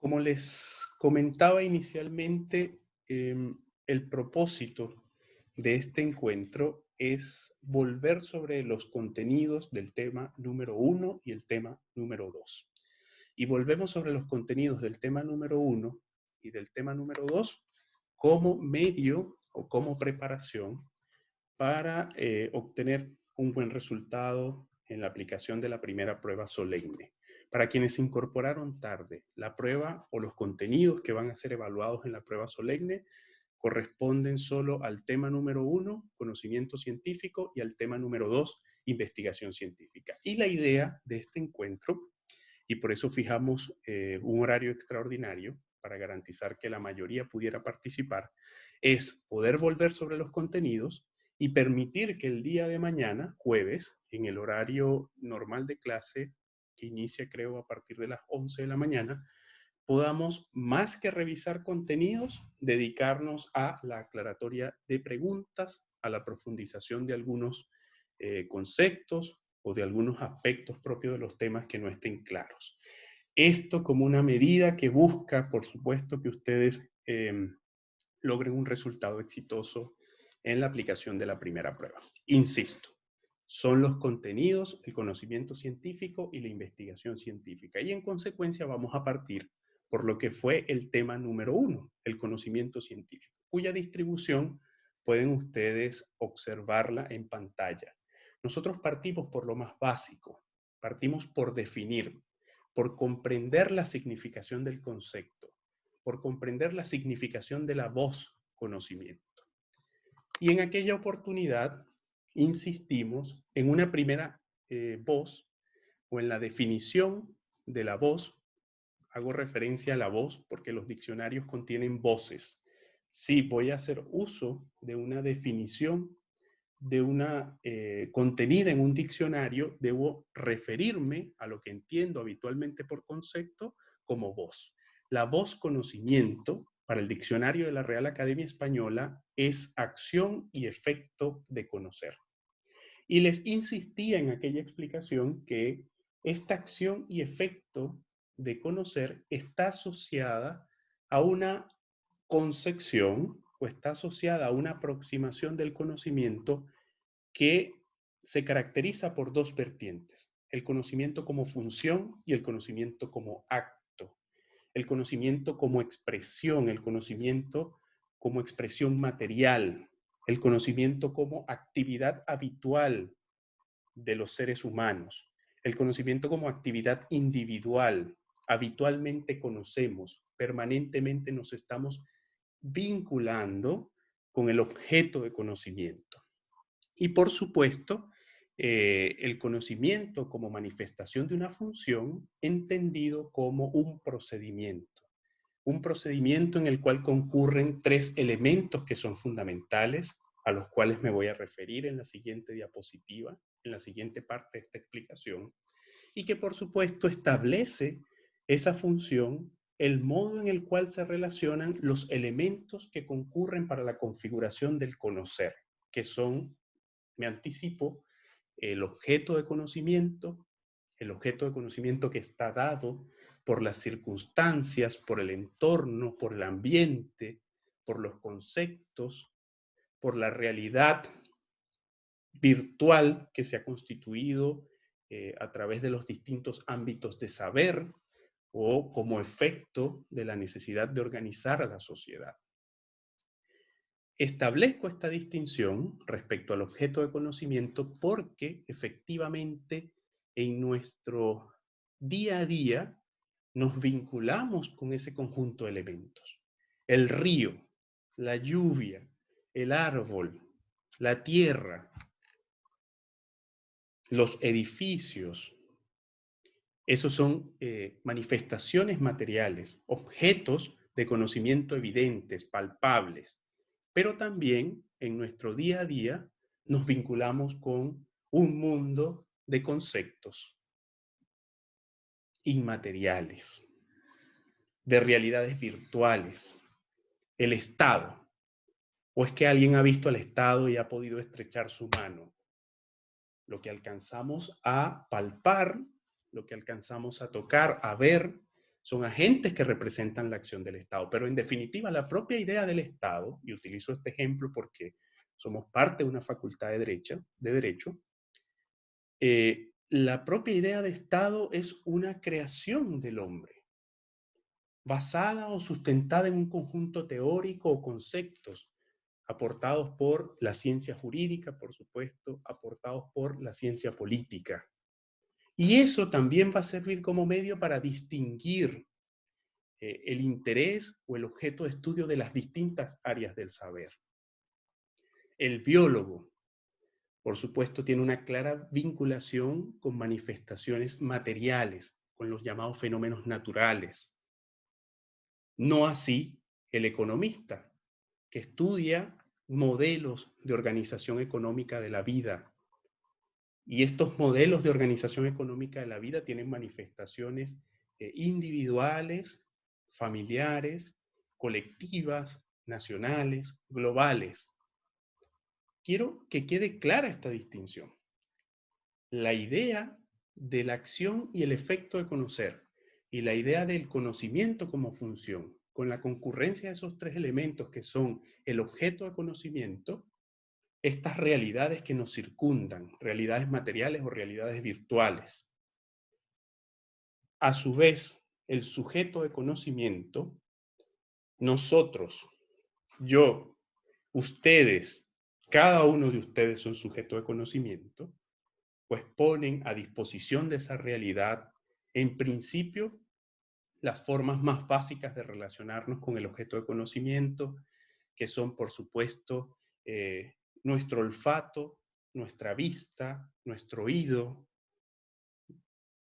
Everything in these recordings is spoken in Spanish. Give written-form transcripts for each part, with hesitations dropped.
Como les comentaba inicialmente, el propósito de este encuentro es volver sobre los contenidos del tema número 1 y el tema número 2. Y volvemos sobre los contenidos del tema número 1 y del tema número 2 como medio o como preparación para obtener un buen resultado en la aplicación de la primera prueba solemne. Para quienes se incorporaron tarde, la prueba o los contenidos que van a ser evaluados en la prueba solemne corresponden solo al tema número 1, conocimiento científico, y al tema número 2, investigación científica. Y la idea de este encuentro, y por eso fijamos un horario extraordinario para garantizar que la mayoría pudiera participar, es poder volver sobre los contenidos y permitir que el día de mañana, jueves, en el horario normal de clase, que inicia creo a partir de las 11 de la mañana, podamos, más que revisar contenidos, dedicarnos a la aclaratoria de preguntas, a la profundización de algunos conceptos o de algunos aspectos propios de los temas que no estén claros. Esto como una medida que busca, por supuesto, que ustedes logren un resultado exitoso en la aplicación de la primera prueba. Insisto, son los contenidos, el conocimiento científico y la investigación científica. Y en consecuencia vamos a partir por lo que fue el tema número 1, el conocimiento científico, cuya distribución pueden ustedes observarla en pantalla. Nosotros partimos por lo más básico, partimos por definir, por comprender la significación del concepto, por comprender la significación de la voz conocimiento. Y en aquella oportunidad insistimos en una primera voz o en la definición de la voz. Hago referencia a la voz porque los diccionarios contienen voces. Si voy a hacer uso de una definición de una contenida en un diccionario, debo referirme a lo que entiendo habitualmente por concepto como voz. La voz conocimiento, para el diccionario de la Real Academia Española, es acción y efecto de conocer. Y les insistía en aquella explicación que esta acción y efecto de conocer está asociada a una concepción o está asociada a una aproximación del conocimiento que se caracteriza por dos vertientes: el conocimiento como función y el conocimiento como acto, el conocimiento como expresión, el conocimiento como expresión material, el conocimiento como actividad habitual de los seres humanos, el conocimiento como actividad individual. Habitualmente conocemos, permanentemente nos estamos vinculando con el objeto de conocimiento. Y por supuesto, el conocimiento como manifestación de una función entendido como un procedimiento en el cual concurren tres elementos que son fundamentales, a los cuales me voy a referir en la siguiente diapositiva, en la siguiente parte de esta explicación, y que por supuesto establece esa función, el modo en el cual se relacionan los elementos que concurren para la configuración del conocer, que son, me anticipo, el objeto de conocimiento que está dado por las circunstancias, por el entorno, por el ambiente, por los conceptos, por la realidad virtual que se ha constituido a través de los distintos ámbitos de saber o como efecto de la necesidad de organizar a la sociedad. Establezco esta distinción respecto al objeto de conocimiento porque efectivamente en nuestro día a día nos vinculamos con ese conjunto de elementos. El río, la lluvia, el árbol, la tierra, los edificios, esos son manifestaciones materiales, objetos de conocimiento evidentes, palpables, pero también en nuestro día a día nos vinculamos con un mundo de conceptos inmateriales, de realidades virtuales, el Estado. ¿O es que alguien ha visto al Estado y ha podido estrechar su mano? Lo que alcanzamos a palpar, lo que alcanzamos a tocar, a ver, son agentes que representan la acción del Estado. Pero en definitiva, la propia idea del Estado, y utilizo este ejemplo porque somos parte de una facultad de derecho, la propia idea de Estado es una creación del hombre, basada o sustentada en un conjunto teórico o conceptos aportados por la ciencia jurídica, por supuesto, aportados por la ciencia política. Y eso también va a servir como medio para distinguir el interés o el objeto de estudio de las distintas áreas del saber. El biólogo, por supuesto, tiene una clara vinculación con manifestaciones materiales, con los llamados fenómenos naturales. No así el economista, que estudia modelos de organización económica de la vida. Y estos modelos de organización económica de la vida tienen manifestaciones individuales, familiares, colectivas, nacionales, globales. Quiero que quede clara esta distinción. La idea de la acción y el efecto de conocer, y la idea del conocimiento como función, con la concurrencia de esos tres elementos que son el objeto de conocimiento, estas realidades que nos circundan, realidades materiales o realidades virtuales. A su vez, el sujeto de conocimiento, nosotros, yo, ustedes, cada uno de ustedes son sujeto de conocimiento, pues ponen a disposición de esa realidad, en principio, las formas más básicas de relacionarnos con el objeto de conocimiento, que son, por supuesto, nuestro olfato, nuestra vista, nuestro oído,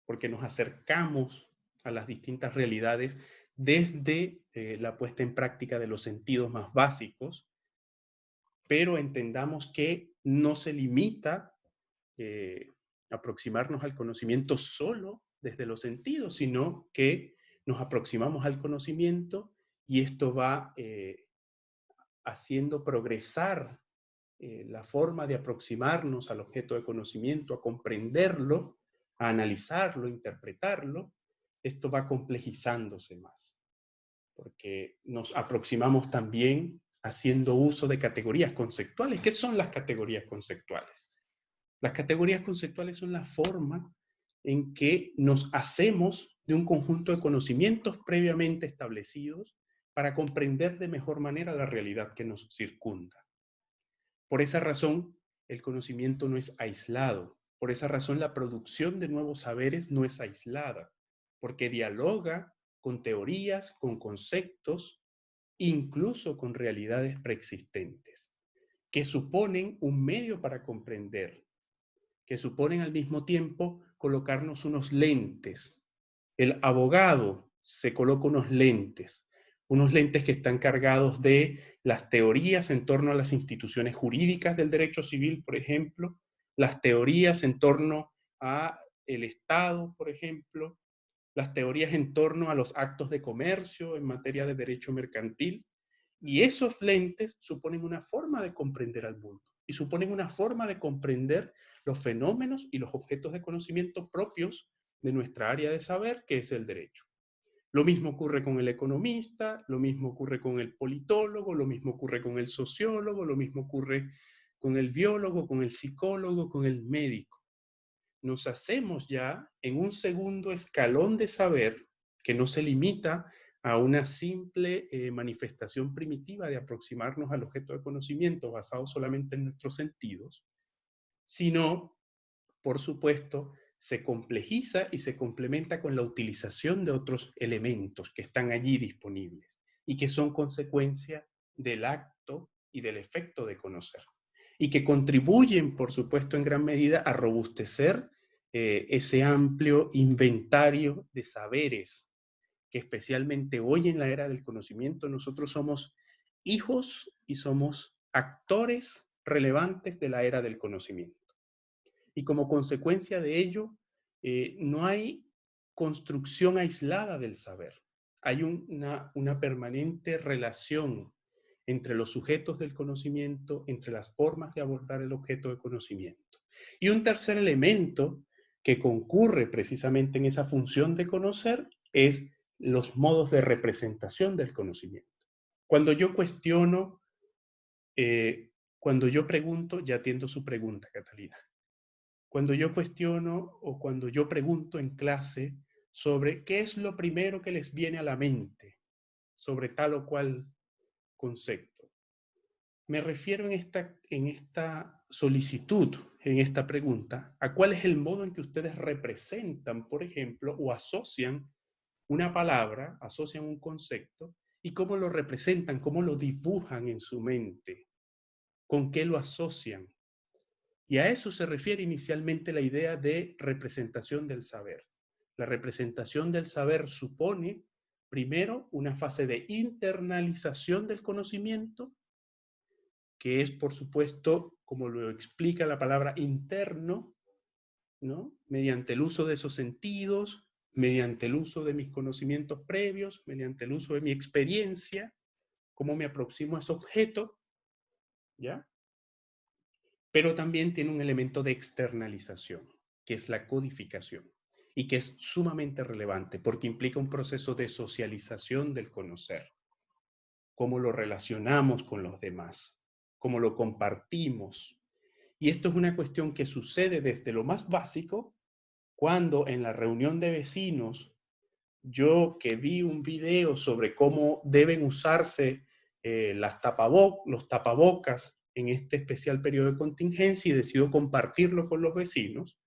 porque nos acercamos a las distintas realidades desde la puesta en práctica de los sentidos más básicos, pero entendamos que no se limita aproximarnos al conocimiento solo desde los sentidos, sino que nos aproximamos al conocimiento y esto va haciendo progresar la forma de aproximarnos al objeto de conocimiento, a comprenderlo, a analizarlo, a interpretarlo. Esto va complejizándose más, porque nos aproximamos también haciendo uso de categorías conceptuales. ¿Qué son las categorías conceptuales? Las categorías conceptuales son la forma en que nos hacemos de un conjunto de conocimientos previamente establecidos para comprender de mejor manera la realidad que nos circunda. Por esa razón, el conocimiento no es aislado. Por esa razón, la producción de nuevos saberes no es aislada, porque dialoga con teorías, con conceptos, incluso con realidades preexistentes, que suponen un medio para comprender, que suponen al mismo tiempo colocarnos unos lentes. El abogado se coloca unos lentes que están cargados de las teorías en torno a las instituciones jurídicas del derecho civil, por ejemplo, las teorías en torno a el Estado, por ejemplo, las teorías en torno a los actos de comercio en materia de derecho mercantil, y esos lentes suponen una forma de comprender al mundo y suponen una forma de comprender los fenómenos y los objetos de conocimiento propios de nuestra área de saber, que es el derecho. Lo mismo ocurre con el economista, lo mismo ocurre con el politólogo, lo mismo ocurre con el sociólogo, lo mismo ocurre con el biólogo, con el psicólogo, con el médico. Nos hacemos ya en un segundo escalón de saber que no se limita a una simple manifestación primitiva de aproximarnos al objeto de conocimiento basado solamente en nuestros sentidos, sino, por supuesto, se complejiza y se complementa con la utilización de otros elementos que están allí disponibles y que son consecuencia del acto y del efecto de conocer, y que contribuyen, por supuesto, en gran medida a robustecer ese amplio inventario de saberes que especialmente hoy en la era del conocimiento nosotros somos hijos y somos actores relevantes de la era del conocimiento. Y como consecuencia de ello, no hay construcción aislada del saber. Hay una permanente relación entre los sujetos del conocimiento, entre las formas de abordar el objeto de conocimiento. Y un tercer elemento que concurre precisamente en esa función de conocer es los modos de representación del conocimiento. Cuando yo cuestiono, cuando yo pregunto, ya atiendo su pregunta, Catalina. Cuando yo cuestiono o cuando yo pregunto en clase sobre qué es lo primero que les viene a la mente sobre tal o cual concepto, me refiero en esta solicitud, en esta pregunta, a cuál es el modo en que ustedes representan, por ejemplo, o asocian una palabra, asocian un concepto, y cómo lo representan, cómo lo dibujan en su mente, con qué lo asocian. Y a eso se refiere inicialmente la idea de representación del saber. La representación del saber supone, primero, una fase de internalización del conocimiento, que es, por supuesto, como lo explica la palabra interno, ¿no? Mediante el uso de esos sentidos, mediante el uso de mis conocimientos previos, mediante el uso de mi experiencia, cómo me aproximo a ese objeto, ¿ya? Pero también tiene un elemento de externalización, que es la codificación, y que es sumamente relevante porque implica un proceso de socialización del conocer, cómo lo relacionamos con los demás, cómo lo compartimos. Y esto es una cuestión que sucede desde lo más básico, cuando en la reunión de vecinos, yo que vi un video sobre cómo deben usarse los tapabocas en este especial periodo de contingencia y decido compartirlo con los vecinos,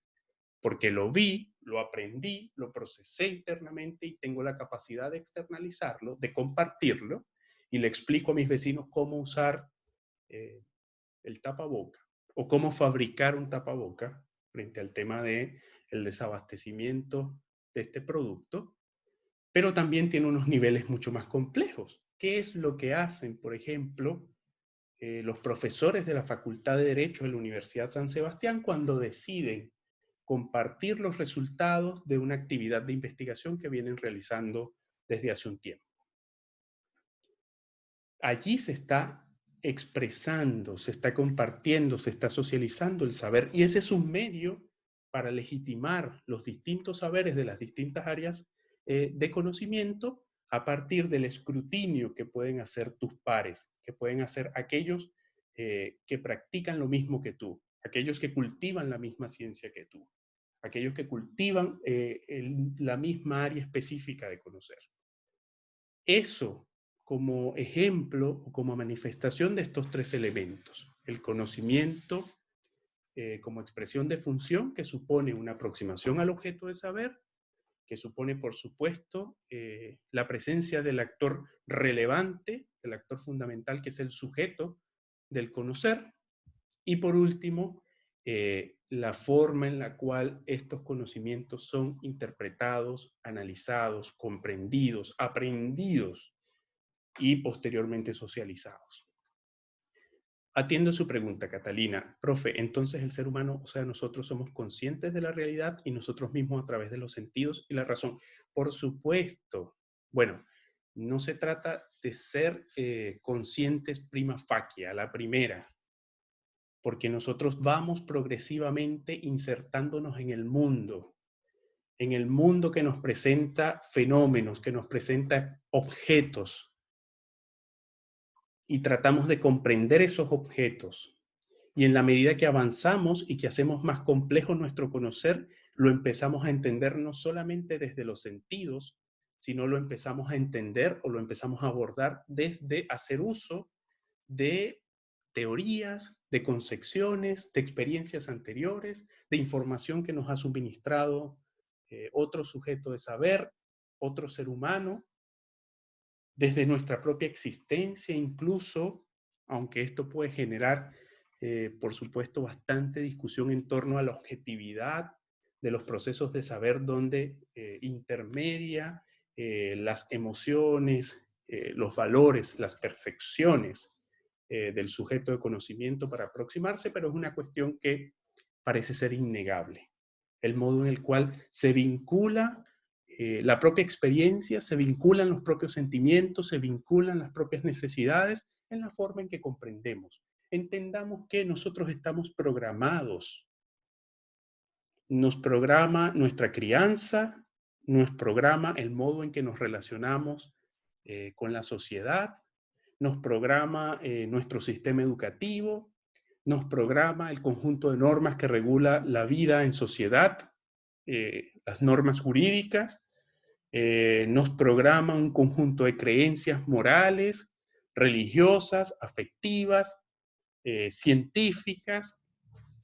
porque lo vi, lo aprendí, lo procesé internamente y tengo la capacidad de externalizarlo, de compartirlo, y le explico a mis vecinos cómo usar eh, el tapaboca o cómo fabricar un tapaboca frente al tema de el desabastecimiento de este producto, pero también tiene unos niveles mucho más complejos. ¿Qué es lo que hacen, por ejemplo, los profesores de la Facultad de Derecho de la Universidad San Sebastián cuando deciden compartir los resultados de una actividad de investigación que vienen realizando desde hace un tiempo? Allí se está expresando, se está compartiendo, se está socializando el saber, y ese es un medio para legitimar los distintos saberes de las distintas áreas de conocimiento a partir del escrutinio que pueden hacer tus pares, que pueden hacer aquellos que practican lo mismo que tú, aquellos que cultivan la misma ciencia que tú, aquellos que cultivan la misma área específica de conocer. Eso como ejemplo o como manifestación de estos tres elementos: el conocimiento como expresión de función, que supone una aproximación al objeto de saber, que supone, por supuesto, la presencia del actor relevante, del actor fundamental, que es el sujeto del conocer, y por último, la forma en la cual estos conocimientos son interpretados, analizados, comprendidos, aprendidos y posteriormente socializados. Atiendo su pregunta, Catalina. Profe, entonces el ser humano, o sea, nosotros somos conscientes de la realidad y nosotros mismos a través de los sentidos y la razón. Por supuesto. Bueno, no se trata de ser conscientes prima facie, a la primera, porque nosotros vamos progresivamente insertándonos en el mundo que nos presenta fenómenos, que nos presenta objetos, y tratamos de comprender esos objetos. Y en la medida que avanzamos y que hacemos más complejo nuestro conocer, lo empezamos a entender no solamente desde los sentidos, sino lo empezamos a entender o lo empezamos a abordar desde hacer uso de teorías, de concepciones, de experiencias anteriores, de información que nos ha suministrado otro sujeto de saber, otro ser humano, desde nuestra propia existencia incluso, aunque esto puede generar, por supuesto, bastante discusión en torno a la objetividad de los procesos de saber, donde intermedia las emociones, los valores, las percepciones del sujeto de conocimiento para aproximarse, pero es una cuestión que parece ser innegable. El modo en el cual se vincula la propia experiencia, se vinculan los propios sentimientos, se vinculan las propias necesidades en la forma en que comprendemos. Entendamos que nosotros estamos programados. Nos programa nuestra crianza, nos programa el modo en que nos relacionamos con la sociedad, nos programa nuestro sistema educativo, nos programa el conjunto de normas que regula la vida en sociedad, las normas jurídicas, nos programa un conjunto de creencias morales, religiosas, afectivas, científicas,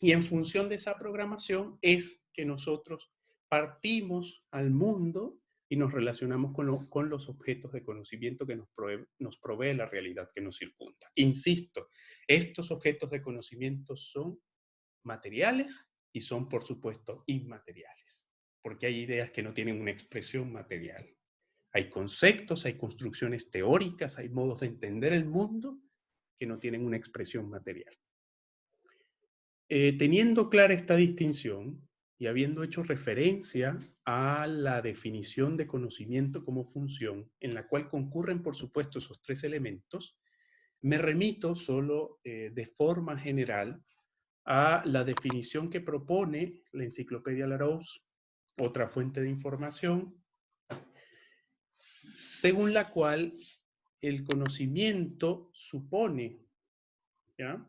y en función de esa programación es que nosotros partimos al mundo y nos relacionamos con los objetos de conocimiento que nos provee la realidad que nos circunda. Insisto, estos objetos de conocimiento son materiales y son, por supuesto, inmateriales, porque hay ideas que no tienen una expresión material. Hay conceptos, hay construcciones teóricas, hay modos de entender el mundo que no tienen una expresión material. Teniendo clara esta distinción y habiendo hecho referencia a la definición de conocimiento como función, en la cual concurren, por supuesto, esos tres elementos, me remito solo de forma general a la definición que propone la Enciclopedia Larousse, otra fuente de información, según la cual el conocimiento supone, ¿ya?,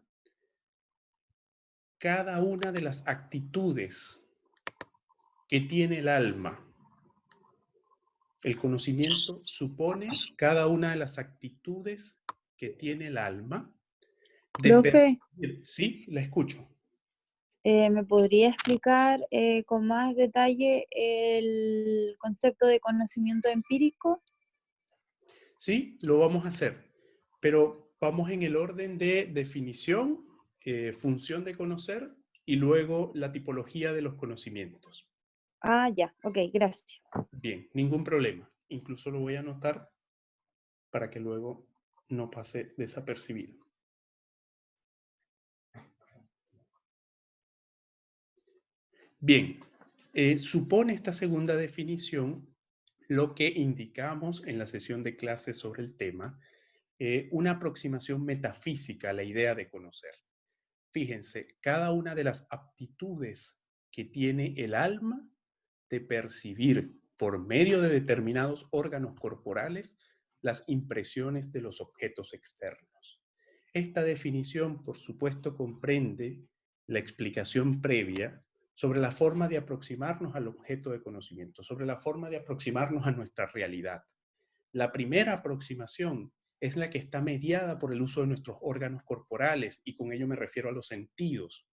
cada una de las actitudes que tiene el alma. El conocimiento supone cada una de las actitudes que tiene el alma. Profe, Sí, la escucho. ¿me podría explicar con más detalle el concepto de conocimiento empírico? Sí, lo vamos a hacer, pero vamos en el orden de definición, función de conocer y luego la tipología de los conocimientos. Ah, ya, ok, gracias. Bien, ningún problema. Incluso lo voy a anotar para que luego no pase desapercibido. Bien, supone esta segunda definición lo que indicamos en la sesión de clases sobre el tema, una aproximación metafísica a la idea de conocer. Fíjense, cada una de las aptitudes que tiene el alma de percibir por medio de determinados órganos corporales las impresiones de los objetos externos. Esta definición, por supuesto, comprende la explicación previa sobre la forma de aproximarnos al objeto de conocimiento, sobre la forma de aproximarnos a nuestra realidad. La primera aproximación es la que está mediada por el uso de nuestros órganos corporales, y con ello me refiero a los sentidos: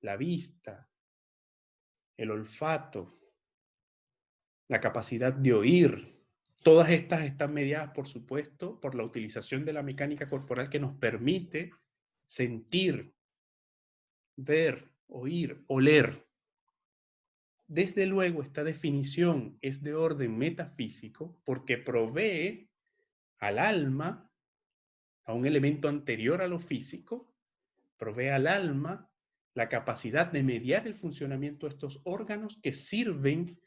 la vista, el olfato, la capacidad de oír. Todas estas están mediadas, por supuesto, por la utilización de la mecánica corporal que nos permite sentir, ver, oír, oler. Desde luego, esta definición es de orden metafísico porque provee al alma, a un elemento anterior a lo físico, provee al alma la capacidad de mediar el funcionamiento de estos órganos que sirven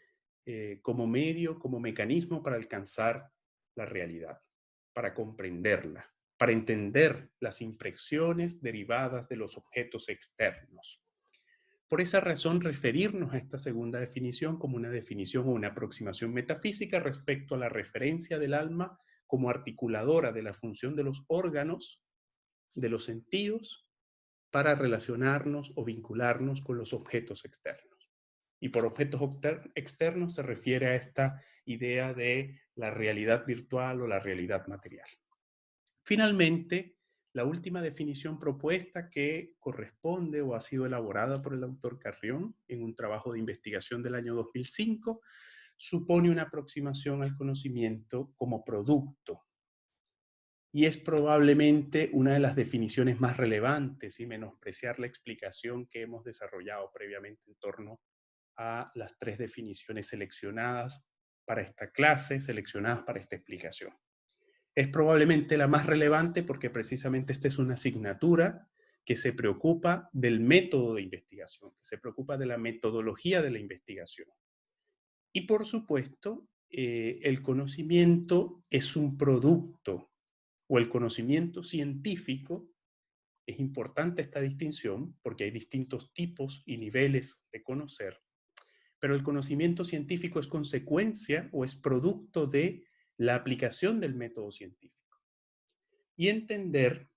como medio, como mecanismo para alcanzar la realidad, para comprenderla, para entender las impresiones derivadas de los objetos externos. Por esa razón, referirnos a esta segunda definición como una definición o una aproximación metafísica respecto a la referencia del alma como articuladora de la función de los órganos, de los sentidos, para relacionarnos o vincularnos con los objetos externos. Y por objetos externos se refiere a esta idea de la realidad virtual o la realidad material. Finalmente, la última definición propuesta, que corresponde o ha sido elaborada por el autor Carrión en un trabajo de investigación del año 2005, supone una aproximación al conocimiento como producto. Y es probablemente una de las definiciones más relevantes, sin menospreciar la explicación que hemos desarrollado previamente en torno a las tres definiciones seleccionadas para esta clase, seleccionadas para esta explicación. Es probablemente la más relevante porque precisamente esta es una asignatura que se preocupa del método de investigación, que se preocupa de la metodología de la investigación. Y por supuesto, el conocimiento es un producto, o el conocimiento científico. Es importante esta distinción porque hay distintos tipos y niveles de conocer, pero el conocimiento científico es consecuencia o es producto de la aplicación del método científico. Y entender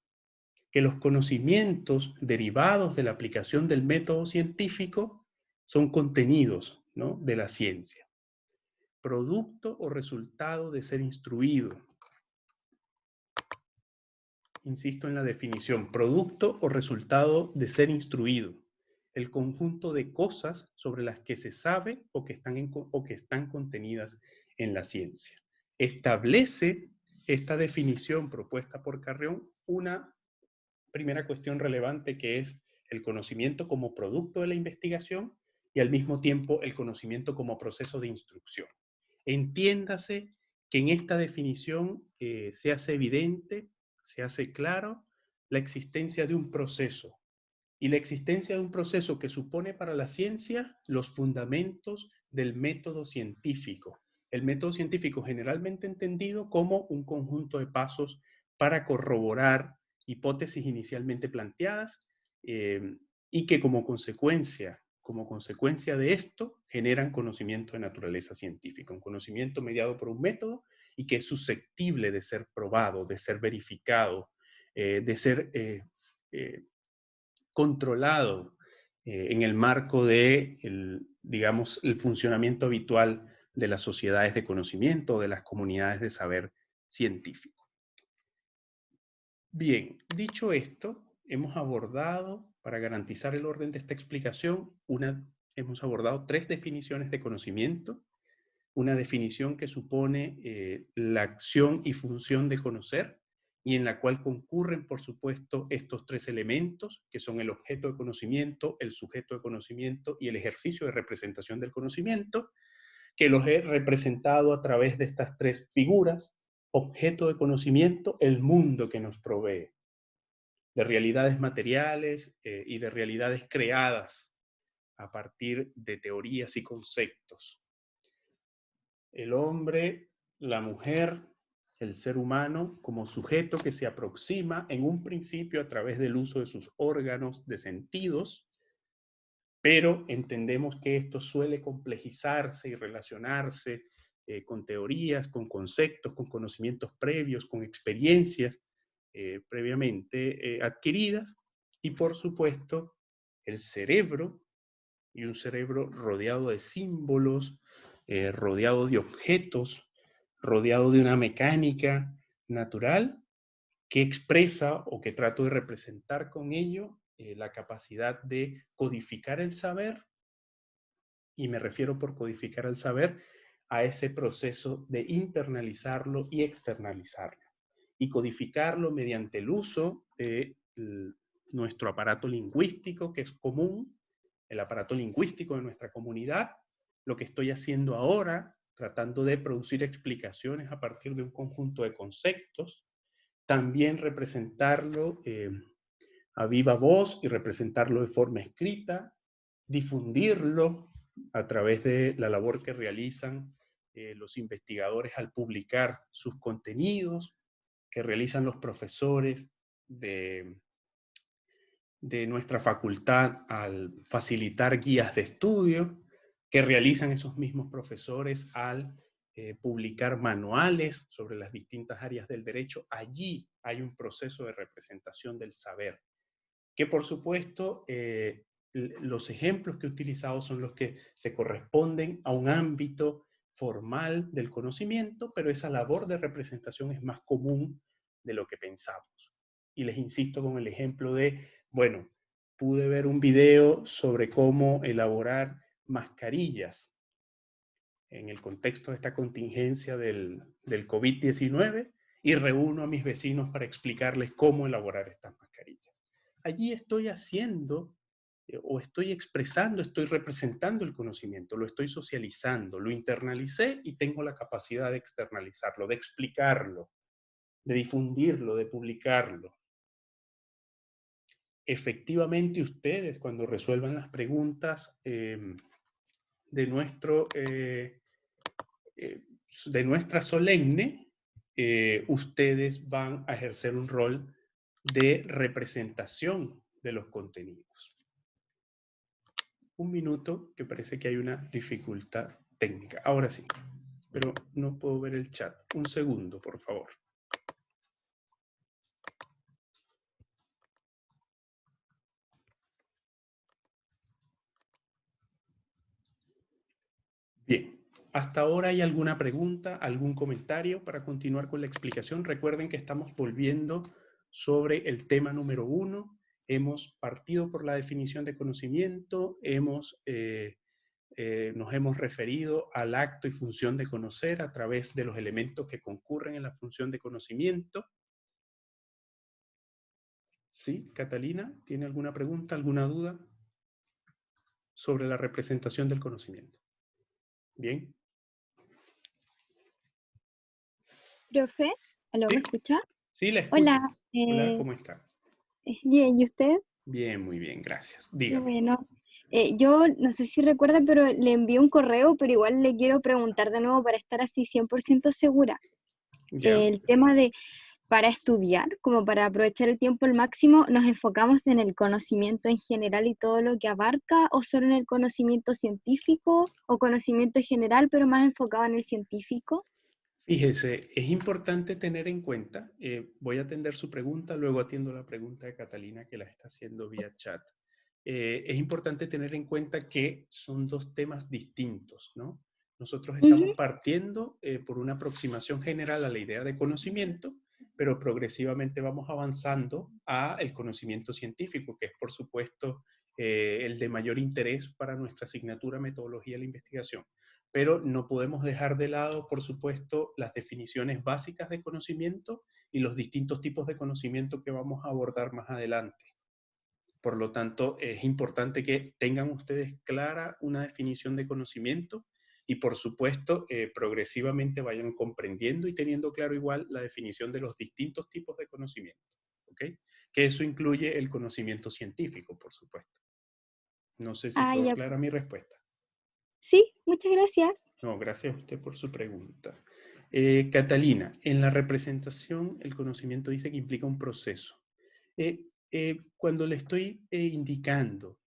que los conocimientos derivados de la aplicación del método científico son contenidos, ¿no?, de la ciencia. Producto o resultado de ser instruido. Insisto en la definición, producto o resultado de ser instruido. El conjunto de cosas sobre las que se sabe o que están contenidas en la ciencia. Establece esta definición propuesta por Carrión una primera cuestión relevante, que es el conocimiento como producto de la investigación y al mismo tiempo el conocimiento como proceso de instrucción. Entiéndase que en esta definición se hace evidente, se hace claro la existencia de un proceso, y la existencia de un proceso que supone para la ciencia los fundamentos del método científico. El método científico generalmente entendido como un conjunto de pasos para corroborar hipótesis inicialmente planteadas y que como consecuencia de esto generan conocimiento de naturaleza científica, un conocimiento mediado por un método y que es susceptible de ser probado, de ser verificado, de ser controlado en el marco de, digamos, el funcionamiento habitual de las sociedades de conocimiento, de las comunidades de saber científico. Bien, dicho esto, hemos abordado, para garantizar el orden de esta explicación, hemos abordado 3 definiciones de conocimiento. Una definición que supone la acción y función de conocer, y en la cual concurren, por supuesto, estos 3 elementos, que son el objeto de conocimiento, el sujeto de conocimiento y el ejercicio de representación del conocimiento, que los he representado a través de estas 3 figuras: objeto de conocimiento, el mundo que nos provee, de realidades materiales y de realidades creadas a partir de teorías y conceptos. El hombre, la mujer, el ser humano como sujeto que se aproxima en un principio a través del uso de sus órganos de sentidos, pero entendemos que esto suele complejizarse y relacionarse con teorías, con conceptos, con conocimientos previos, con experiencias previamente adquiridas, y por supuesto el cerebro, y un cerebro rodeado de símbolos, rodeado de objetos, rodeado de una mecánica natural que expresa o que trato de representar con ello la capacidad de codificar el saber, y me refiero por codificar el saber a ese proceso de internalizarlo y externalizarlo, y codificarlo mediante el uso de nuestro aparato lingüístico, que es común, el aparato lingüístico de nuestra comunidad, lo que estoy haciendo ahora, tratando de producir explicaciones a partir de un conjunto de conceptos, también representarlo a viva voz y representarlo de forma escrita, difundirlo a través de la labor que realizan los investigadores al publicar sus contenidos, que realizan los profesores de nuestra facultad al facilitar guías de estudio, que realizan esos mismos profesores al publicar manuales sobre las distintas áreas del derecho. Allí hay un proceso de representación del saber, que por supuesto los ejemplos que he utilizado son los que se corresponden a un ámbito formal del conocimiento, pero esa labor de representación es más común de lo que pensamos. Y les insisto con el ejemplo de, bueno, pude ver un video sobre cómo elaborar mascarillas en el contexto de esta contingencia del COVID-19, y reúno a mis vecinos para explicarles cómo elaborar estas mascarillas. Allí estoy haciendo o estoy expresando, estoy representando el conocimiento, lo estoy socializando, lo internalicé y tengo la capacidad de externalizarlo, de explicarlo, de difundirlo, de publicarlo. Efectivamente, ustedes, cuando resuelvan las preguntas de nuestra solemne, ustedes van a ejercer un rol de representación de los contenidos. un minuto, que parece que hay una dificultad técnica. Ahora sí, pero no puedo ver el chat. Un segundo, por favor. Bien, ¿hasta ahora hay alguna pregunta, algún comentario para continuar con la explicación? Recuerden que estamos volviendo sobre el tema número 1. Hemos partido por la definición de conocimiento, nos hemos referido al acto y función de conocer a través de los elementos que concurren en la función de conocimiento. ¿Sí, Catalina? ¿Tiene alguna pregunta, alguna duda sobre la representación del conocimiento? Bien. Profe, ¿aló, me ¿Sí? escucha? Sí, la escucho. Hola, Hola, ¿cómo está? bien, ¿y usted? Bien, muy bien, gracias. Qué Dígame. bueno. Yo no sé si recuerda, pero le envié un correo, pero igual le quiero preguntar de nuevo para estar así 100% segura. ¿Ya? El tema de para estudiar, como para aprovechar el tiempo al máximo, ¿nos enfocamos en el conocimiento en general y todo lo que abarca, o solo en el conocimiento científico, o conocimiento general, pero más enfocado en el científico? Fíjese, es importante tener en cuenta, voy a atender su pregunta, luego atiendo la pregunta de Catalina que la está haciendo vía chat. Es importante tener en cuenta que son dos temas distintos, ¿no? Nosotros estamos Ujú. partiendo por una aproximación general a la idea de conocimiento, pero progresivamente vamos avanzando a el conocimiento científico, que es por supuesto el de mayor interés para nuestra asignatura Metodología de la Investigación. Pero no podemos dejar de lado, por supuesto, las definiciones básicas de conocimiento y los distintos tipos de conocimiento que vamos a abordar más adelante. Por lo tanto, es importante que tengan ustedes clara una definición de conocimiento y, por supuesto, progresivamente vayan comprendiendo y teniendo claro igual la definición de los distintos tipos de conocimiento. ¿Ok? Que eso incluye el conocimiento científico, por supuesto. No sé si Ah, quedó ya. clara mi respuesta. Sí, muchas gracias. No, gracias a usted por su pregunta. Catalina, en la representación el conocimiento dice que implica un proceso. Cuando le estoy indicando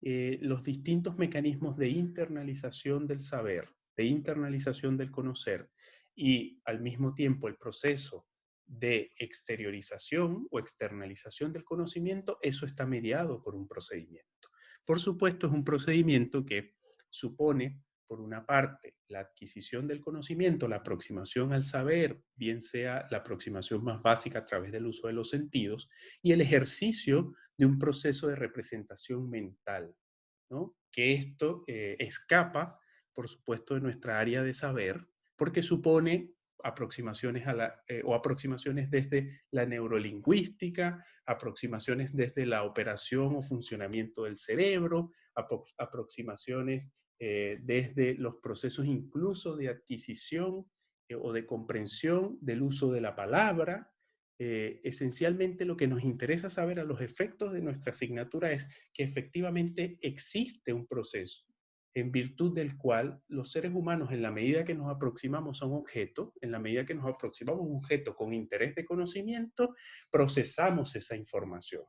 los distintos mecanismos de internalización del saber, de internalización del conocer y al mismo tiempo el proceso de exteriorización o externalización del conocimiento, eso está mediado por un procedimiento. Por supuesto, es un procedimiento que supone, por una parte, la adquisición del conocimiento, la aproximación al saber, bien sea la aproximación más básica a través del uso de los sentidos, y el ejercicio de un proceso de representación mental, ¿no? Que esto escapa, por supuesto, de nuestra área de saber, porque supone aproximaciones o aproximaciones desde la neurolingüística, aproximaciones desde la operación o funcionamiento del cerebro, aproximaciones desde los procesos incluso de adquisición o de comprensión del uso de la palabra. Esencialmente lo que nos interesa saber a los efectos de nuestra asignatura es que efectivamente existe un proceso en virtud del cual los seres humanos, en la medida que nos aproximamos a un objeto, en la medida que nos aproximamos a un objeto con interés de conocimiento, procesamos esa información.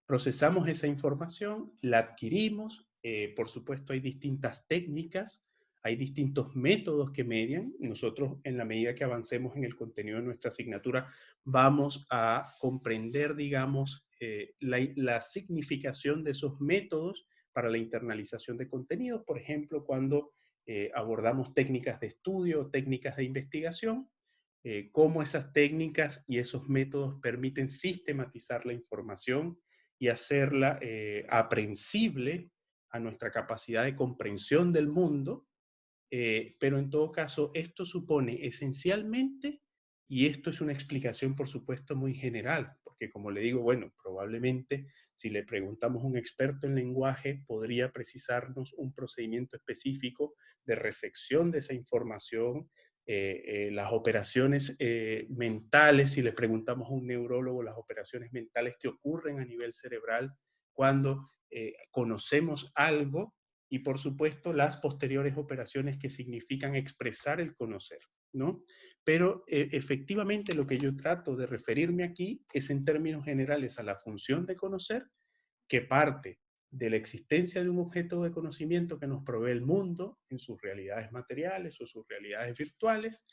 Procesamos esa información, la adquirimos, por supuesto hay distintas técnicas, hay distintos métodos que median. Nosotros, en la medida que avancemos en el contenido de nuestra asignatura, vamos a comprender, digamos, la significación de esos métodos para la internalización de contenidos. Por ejemplo, cuando abordamos técnicas de estudio, técnicas de investigación, cómo esas técnicas y esos métodos permiten sistematizar la información y hacerla aprehensible a nuestra capacidad de comprensión del mundo, pero en todo caso esto supone esencialmente, y esto es una explicación por supuesto muy general, porque como le digo, bueno, probablemente si le preguntamos a un experto en lenguaje podría precisarnos un procedimiento específico de recepción de esa información, las operaciones mentales, si le preguntamos a un neurólogo las operaciones mentales que ocurren a nivel cerebral cuando conocemos algo, y por supuesto las posteriores operaciones que significan expresar el conocer, ¿no? Pero efectivamente lo que yo trato de referirme aquí es en términos generales a la función de conocer, que parte de la existencia de un objeto de conocimiento que nos provee el mundo en sus realidades materiales o sus realidades virtuales,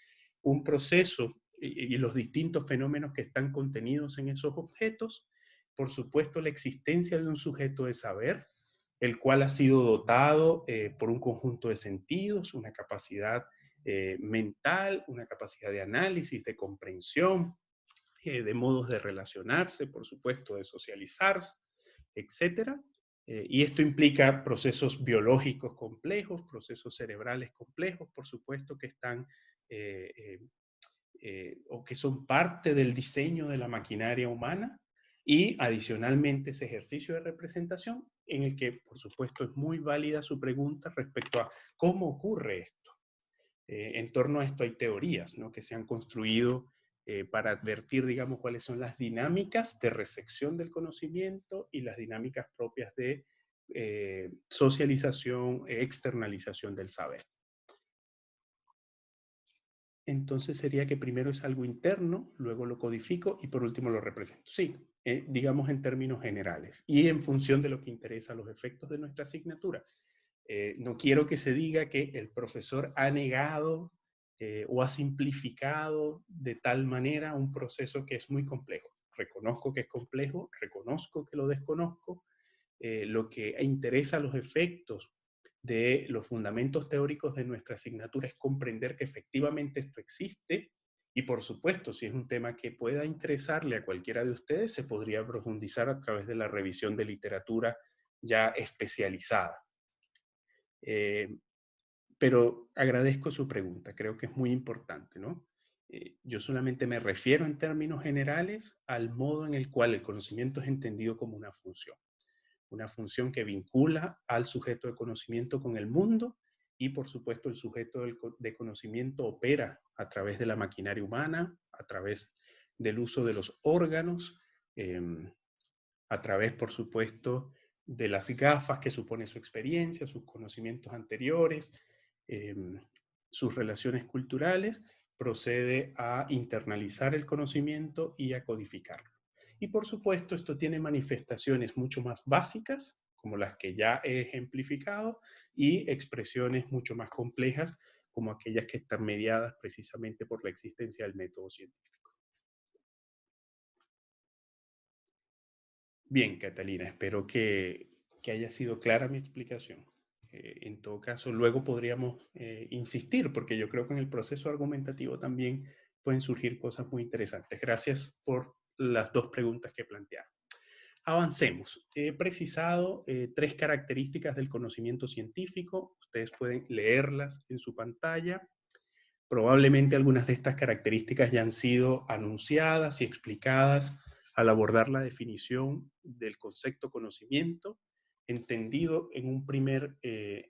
un proceso y los distintos fenómenos que están contenidos en esos objetos, por supuesto la existencia de un sujeto de saber, el cual ha sido dotado por un conjunto de sentidos, una capacidad mental, una capacidad de análisis, de comprensión, de modos de relacionarse, por supuesto, de socializarse, etc. Y esto implica procesos biológicos complejos, procesos cerebrales complejos, por supuesto, que están o que son parte del diseño de la maquinaria humana, y adicionalmente ese ejercicio de representación en el que, por supuesto, es muy válida su pregunta respecto a cómo ocurre esto. En torno a esto hay teorías, ¿no?, que se han construido para advertir, digamos, cuáles son las dinámicas de recepción del conocimiento y las dinámicas propias de socialización, externalización del saber. Entonces sería que primero es algo interno, luego lo codifico y por último lo represento. Sí, digamos en términos generales y en función de lo que interesa a los efectos de nuestra asignatura. No quiero que se diga que el profesor ha negado o ha simplificado de tal manera un proceso que es muy complejo. Reconozco que es complejo, reconozco que lo desconozco. Lo que interesa a los efectos de los fundamentos teóricos de nuestra asignatura es comprender que efectivamente esto existe, y por supuesto, si es un tema que pueda interesarle a cualquiera de ustedes, se podría profundizar a través de la revisión de literatura ya especializada. Pero agradezco su pregunta, creo que es muy importante, ¿no? Yo solamente me refiero en términos generales al modo en el cual el conocimiento es entendido como una función que vincula al sujeto de conocimiento con el mundo, y por supuesto el sujeto de conocimiento opera a través de la maquinaria humana, a través del uso de los órganos, a través, por supuesto, de las gafas que supone su experiencia, sus conocimientos anteriores, sus relaciones culturales, procede a internalizar el conocimiento y a codificarlo. Y por supuesto, esto tiene manifestaciones mucho más básicas, como las que ya he ejemplificado, y expresiones mucho más complejas, como aquellas que están mediadas precisamente por la existencia del método científico. Bien, Catalina, espero que haya sido clara mi explicación. En todo caso, luego podríamos insistir, porque yo creo que en el proceso argumentativo también pueden surgir cosas muy interesantes. Gracias por las dos preguntas que plantearon. Avancemos. He precisado 3 características del conocimiento científico. Ustedes pueden leerlas en su pantalla. Probablemente algunas de estas características ya han sido anunciadas y explicadas al abordar la definición del concepto conocimiento, entendido en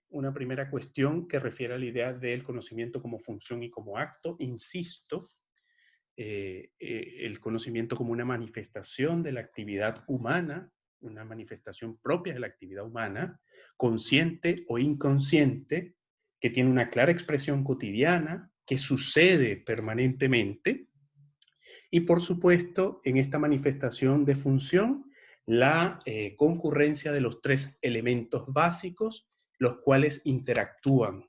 una primera cuestión que refiere a la idea del conocimiento como función y como acto. Insisto, el conocimiento como una manifestación de la actividad humana, una manifestación propia de la actividad humana, consciente o inconsciente, que tiene una clara expresión cotidiana, que sucede permanentemente, y por supuesto, en esta manifestación de función, la concurrencia de los 3 elementos básicos, los cuales interactúan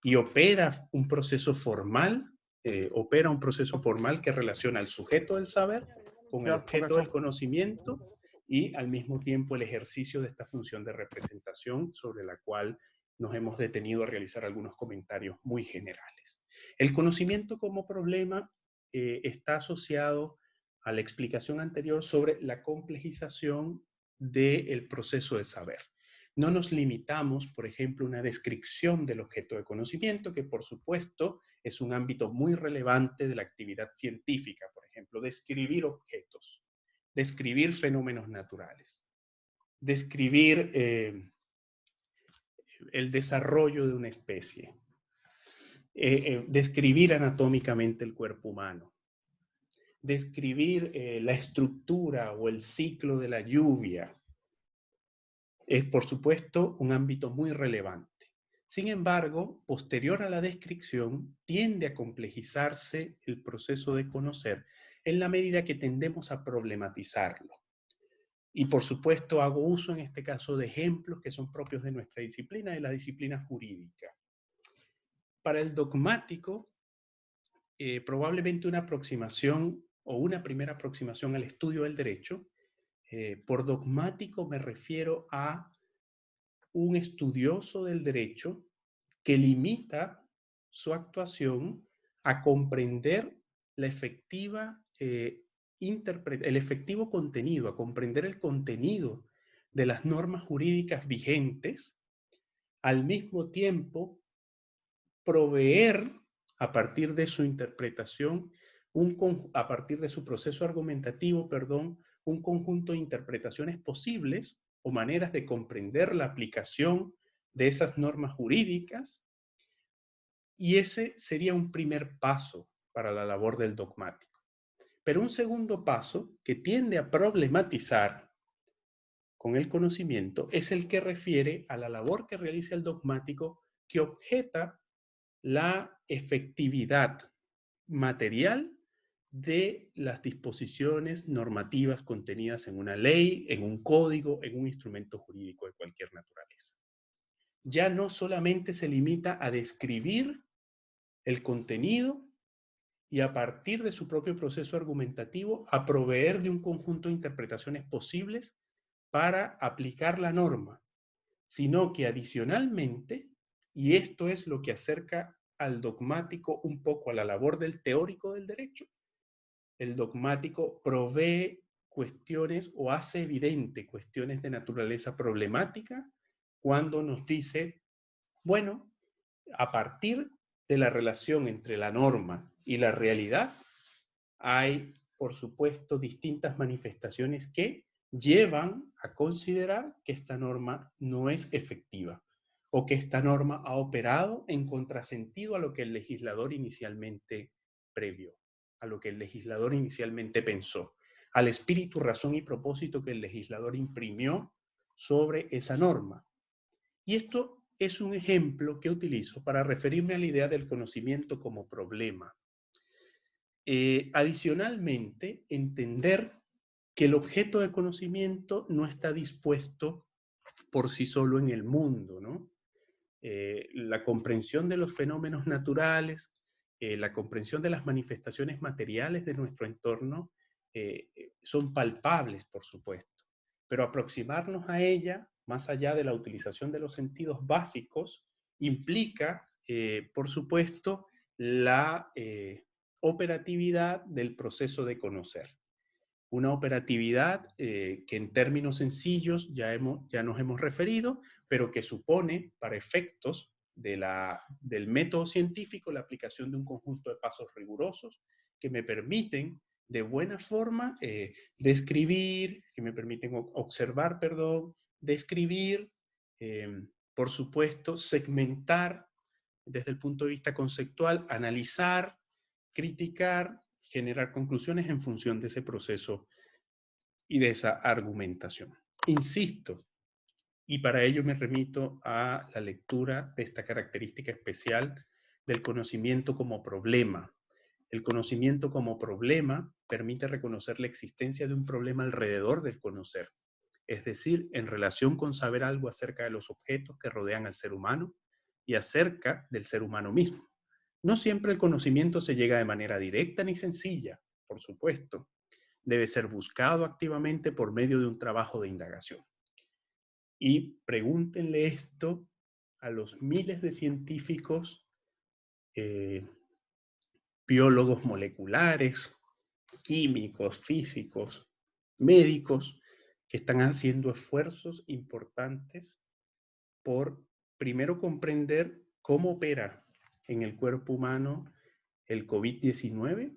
y opera un proceso formal que relaciona al sujeto del saber con el objeto del conocimiento, y al mismo tiempo el ejercicio de esta función de representación, sobre la cual nos hemos detenido a realizar algunos comentarios muy generales. El conocimiento como problema está asociado a la explicación anterior sobre la complejización del proceso de saber. No nos limitamos, por ejemplo, a una descripción del objeto de conocimiento, que por supuesto es un ámbito muy relevante de la actividad científica, por ejemplo, describir objetos, describir fenómenos naturales, describir el desarrollo de una especie, describir anatómicamente el cuerpo humano, describir la estructura o el ciclo de la lluvia. Es, por supuesto, un ámbito muy relevante. Sin embargo, posterior a la descripción, tiende a complejizarse el proceso de conocer en la medida que tendemos a problematizarlo. Y por supuesto hago uso en este caso de ejemplos que son propios de nuestra disciplina, de la disciplina jurídica. Para el dogmático, probablemente una aproximación o una primera aproximación al estudio del derecho, por dogmático me refiero a un estudioso del derecho que limita su actuación a comprender la efectiva, el efectivo contenido, a comprender el contenido de las normas jurídicas vigentes, al mismo tiempo proveer a partir de su interpretación, a partir de su proceso argumentativo, perdón, un conjunto de interpretaciones posibles o maneras de comprender la aplicación de esas normas jurídicas, y ese sería un primer paso para la labor del dogmático. Pero un segundo paso que tiende a problematizar con el conocimiento es el que refiere a la labor que realiza el dogmático, que objeta la efectividad material de las disposiciones normativas contenidas en una ley, en un código, en un instrumento jurídico de cualquier naturaleza. Ya no solamente se limita a describir el contenido y a partir de su propio proceso argumentativo a proveer de un conjunto de interpretaciones posibles para aplicar la norma, sino que adicionalmente, y esto es lo que acerca al dogmático un poco a la labor del teórico del derecho, el dogmático provee cuestiones o hace evidente cuestiones de naturaleza problemática cuando nos dice, bueno, a partir de la relación entre la norma y la realidad, hay, por supuesto, distintas manifestaciones que llevan a considerar que esta norma no es efectiva o que esta norma ha operado en contrasentido a lo que el legislador inicialmente previó, a lo que el legislador inicialmente pensó, al espíritu, razón y propósito que el legislador imprimió sobre esa norma. Y esto es un ejemplo que utilizo para referirme a la idea del conocimiento como problema. Adicionalmente, entender que el objeto de conocimiento no está dispuesto por sí solo en el mundo, ¿no? La comprensión de los fenómenos naturales, la comprensión de las manifestaciones materiales de nuestro entorno son palpables, por supuesto, pero aproximarnos a ella, más allá de la utilización de los sentidos básicos, implica, por supuesto, la operatividad del proceso de conocer. Una operatividad que en términos sencillos ya nos hemos referido, pero que supone, para efectos del método científico, la aplicación de un conjunto de pasos rigurosos que me permiten de buena forma describir, que me permiten observar, perdón, describir, por supuesto, segmentar desde el punto de vista conceptual, analizar, criticar, generar conclusiones en función de ese proceso y de esa argumentación. Insisto, y para ello me remito a la lectura de esta característica especial del conocimiento como problema. El conocimiento como problema permite reconocer la existencia de un problema alrededor del conocer, es decir, en relación con saber algo acerca de los objetos que rodean al ser humano y acerca del ser humano mismo. No siempre el conocimiento se llega de manera directa ni sencilla, por supuesto. Debe ser buscado activamente por medio de un trabajo de indagación. Y pregúntenle esto a los miles de científicos, biólogos moleculares, químicos, físicos, médicos, que están haciendo esfuerzos importantes por primero comprender cómo opera en el cuerpo humano el COVID-19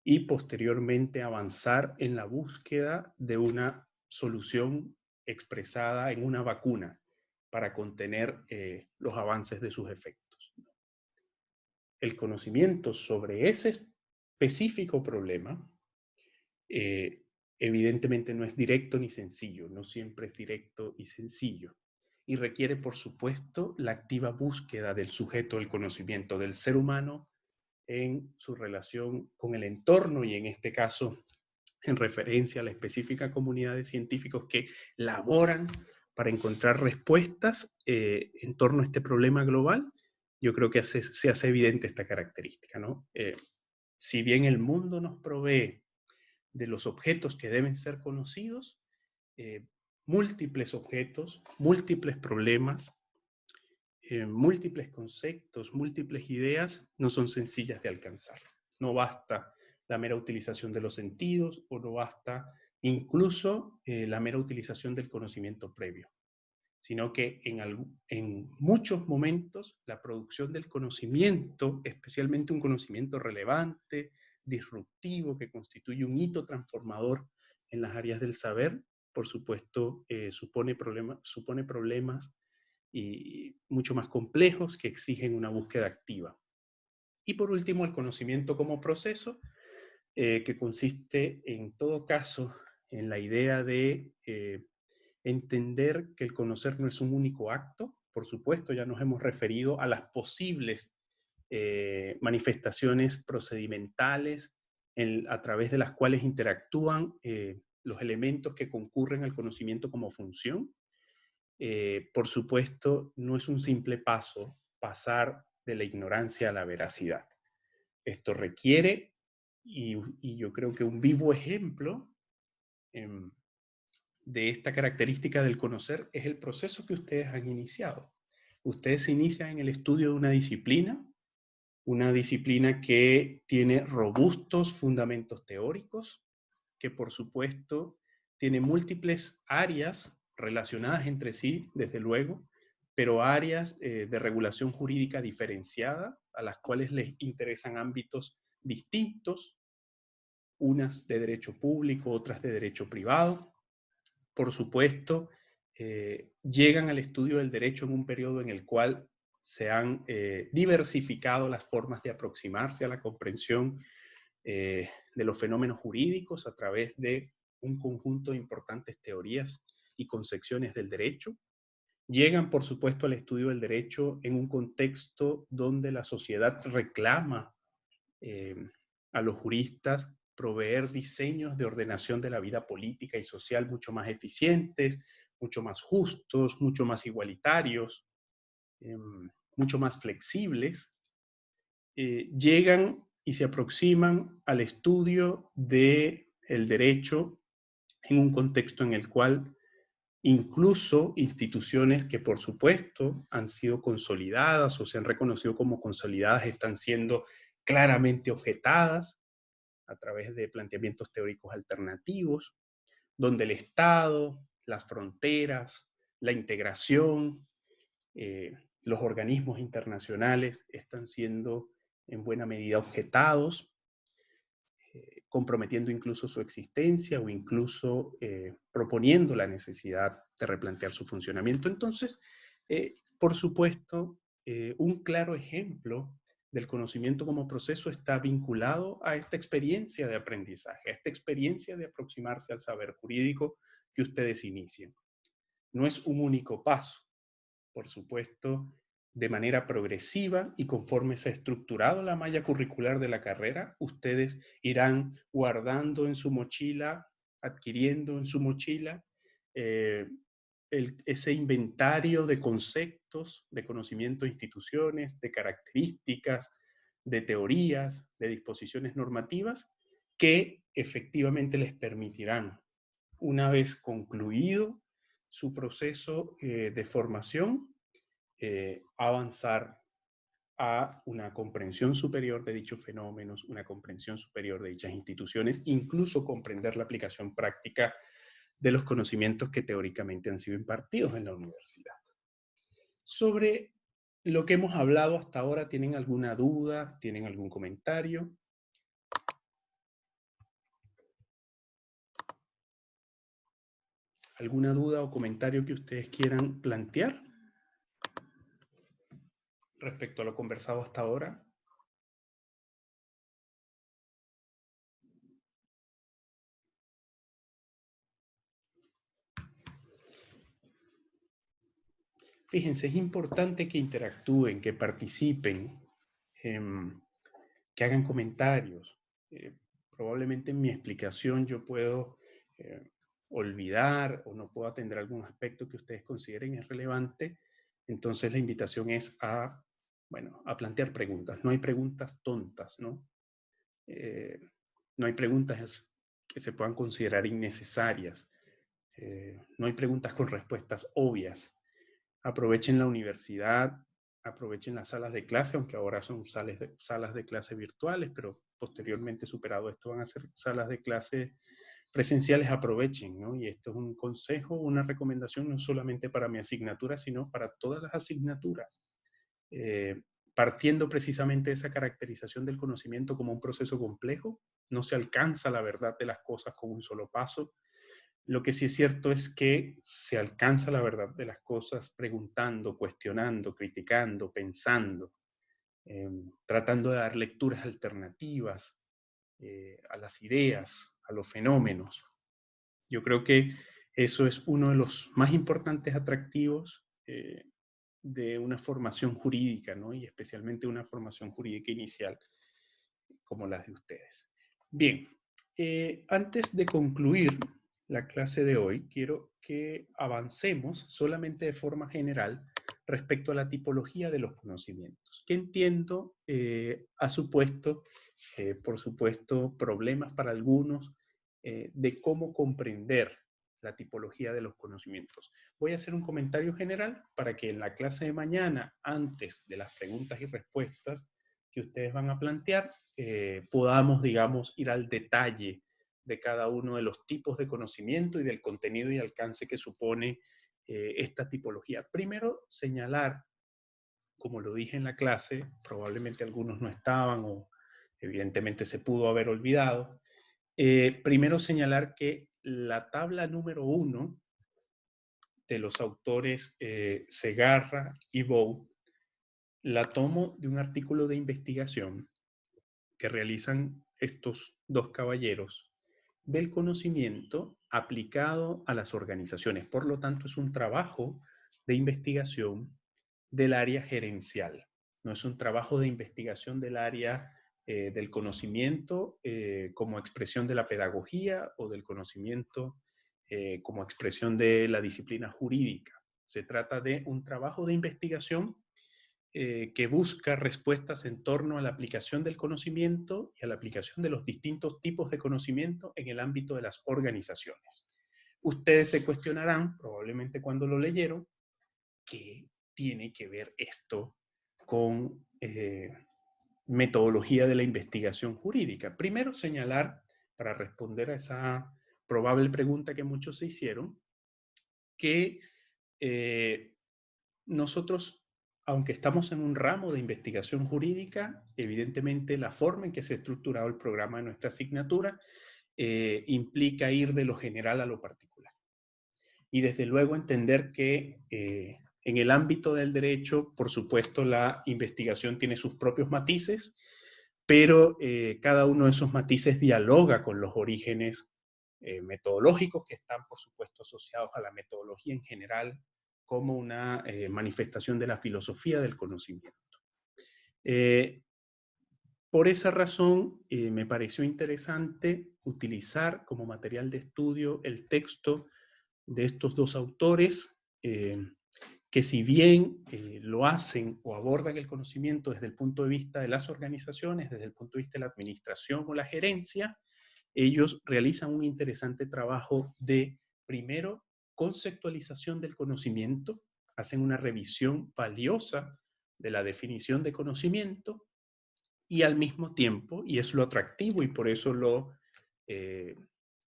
y posteriormente avanzar en la búsqueda de una solución expresada en una vacuna para contener los avances de sus efectos. El conocimiento sobre ese específico problema evidentemente no es directo ni sencillo, no siempre es directo y sencillo, y requiere, por supuesto, la activa búsqueda del sujeto del conocimiento, del ser humano, en su relación con el entorno y en este caso en referencia a la específica comunidad de científicos que laboran para encontrar respuestas en torno a este problema global, yo creo que se hace evidente esta característica, ¿no? Si bien el mundo nos provee de los objetos que deben ser conocidos, múltiples objetos, múltiples problemas, múltiples conceptos, múltiples ideas no son sencillas de alcanzar. No basta la mera utilización de los sentidos o no basta incluso la mera utilización del conocimiento previo, sino que en muchos momentos la producción del conocimiento, especialmente un conocimiento relevante, disruptivo, que constituye un hito transformador en las áreas del saber, por supuesto, supone problemas y mucho más complejos que exigen una búsqueda activa. Y por último, el conocimiento como proceso, que consiste en todo caso en la idea de entender que el conocer no es un único acto. Por supuesto, ya nos hemos referido a las posibles manifestaciones procedimentales a través de las cuales interactúan los elementos que concurren al conocimiento como función. Por supuesto, no es un simple paso pasar de la ignorancia a la veracidad. Esto requiere, y yo creo que un vivo ejemplo de esta característica del conocer es el proceso que ustedes han iniciado. Ustedes se inician en el estudio de una disciplina que tiene robustos fundamentos teóricos, que por supuesto tiene múltiples áreas relacionadas entre sí, desde luego, pero áreas de regulación jurídica diferenciada, a las cuales les interesan ámbitos distintos, unas de derecho público, otras de derecho privado. Por supuesto, llegan al estudio del derecho en un periodo en el cual se han diversificado las formas de aproximarse a la comprensión de los fenómenos jurídicos a través de un conjunto de importantes teorías y concepciones del derecho. Llegan, por supuesto, al estudio del derecho en un contexto donde la sociedad reclama a los juristas proveer diseños de ordenación de la vida política y social mucho más eficientes, mucho más justos, mucho más igualitarios, mucho más flexibles. Llegan y se aproximan al estudio del derecho en un contexto en el cual incluso instituciones que por supuesto han sido consolidadas o se han reconocido como consolidadas están siendo claramente objetadas a través de planteamientos teóricos alternativos, donde el Estado, las fronteras, la integración, los organismos internacionales están siendo en buena medida objetados, comprometiendo incluso su existencia o incluso proponiendo la necesidad de replantear su funcionamiento. Entonces, por supuesto, un claro ejemplo del conocimiento como proceso está vinculado a esta experiencia de aprendizaje, a esta experiencia de aproximarse al saber jurídico que ustedes inician. No es un único paso, por supuesto, de manera progresiva y conforme se ha estructurado la malla curricular de la carrera, ustedes irán guardando en su mochila, adquiriendo en su mochila, ese inventario de conceptos, de conocimiento de instituciones, de características, de teorías, de disposiciones normativas, que efectivamente les permitirán, una vez concluido su proceso de formación, avanzar a una comprensión superior de dichos fenómenos, una comprensión superior de dichas instituciones, incluso comprender la aplicación práctica de los conocimientos que teóricamente han sido impartidos en la universidad. Sobre lo que hemos hablado hasta ahora, ¿tienen alguna duda? ¿Tienen algún comentario? ¿Alguna duda o comentario que ustedes quieran plantear respecto a lo conversado hasta ahora? Fíjense, es importante que interactúen, que participen, que hagan comentarios. probablemente en mi explicación yo puedo olvidar o no puedo atender algún aspecto que ustedes consideren es relevante. Entonces la invitación es a, bueno, a plantear preguntas. No hay preguntas tontas, ¿no? No hay preguntas que se puedan considerar innecesarias. No hay preguntas con respuestas obvias. Aprovechen la universidad, aprovechen las salas de clase, aunque ahora son salas de clase virtuales, pero posteriormente, superado esto, van a ser salas de clase presenciales. Aprovechen, ¿no? Y esto es un consejo, una recomendación, no solamente para mi asignatura, sino para todas las asignaturas. Partiendo precisamente de esa caracterización del conocimiento como un proceso complejo, no se alcanza la verdad de las cosas con un solo paso. Lo que sí es cierto es que se alcanza la verdad de las cosas preguntando, cuestionando, criticando, pensando, tratando de dar lecturas alternativas a las ideas, a los fenómenos. Yo creo que eso es uno de los más importantes atractivos de una formación jurídica, ¿no? Y especialmente una formación jurídica inicial como las de ustedes. Bien, antes de concluir la clase de hoy, quiero que avancemos solamente de forma general respecto a la tipología de los conocimientos, que entiendo ha supuesto, por supuesto, problemas para algunos de cómo comprender la tipología de los conocimientos. Voy a hacer un comentario general para que en la clase de mañana, antes de las preguntas y respuestas que ustedes van a plantear, podamos, digamos, ir al detalle de cada uno de los tipos de conocimiento y del contenido y alcance que supone esta tipología. Primero, señalar, como lo dije en la clase, probablemente algunos no estaban o evidentemente se pudo haber olvidado. Primero, señalar que la tabla número 1 de los autores Segarra y Bou la tomo de un artículo de investigación que realizan estos dos caballeros del conocimiento aplicado a las organizaciones. Por lo tanto, es un trabajo de investigación del área gerencial. No es un trabajo de investigación del área del conocimiento como expresión de la pedagogía o del conocimiento como expresión de la disciplina jurídica. Se trata de un trabajo de investigación que busca respuestas en torno a la aplicación del conocimiento y a la aplicación de los distintos tipos de conocimiento en el ámbito de las organizaciones. Ustedes se cuestionarán, probablemente cuando lo leyeron, ¿qué tiene que ver esto con metodología de la investigación jurídica? Primero, señalar, para responder a esa probable pregunta que muchos se hicieron, que nosotros, aunque estamos en un ramo de investigación jurídica, evidentemente la forma en que se ha estructurado el programa de nuestra asignatura implica ir de lo general a lo particular. Y desde luego entender que en el ámbito del derecho, por supuesto, la investigación tiene sus propios matices, pero cada uno de esos matices dialoga con los orígenes metodológicos que están, por supuesto, asociados a la metodología en general como una manifestación de la filosofía del conocimiento. Por esa razón, me pareció interesante utilizar como material de estudio el texto de estos dos autores, que si bien lo hacen o abordan el conocimiento desde el punto de vista de las organizaciones, desde el punto de vista de la administración o la gerencia, ellos realizan un interesante trabajo de, primero, conceptualización del conocimiento, hacen una revisión valiosa de la definición de conocimiento y al mismo tiempo, y es lo atractivo y por eso lo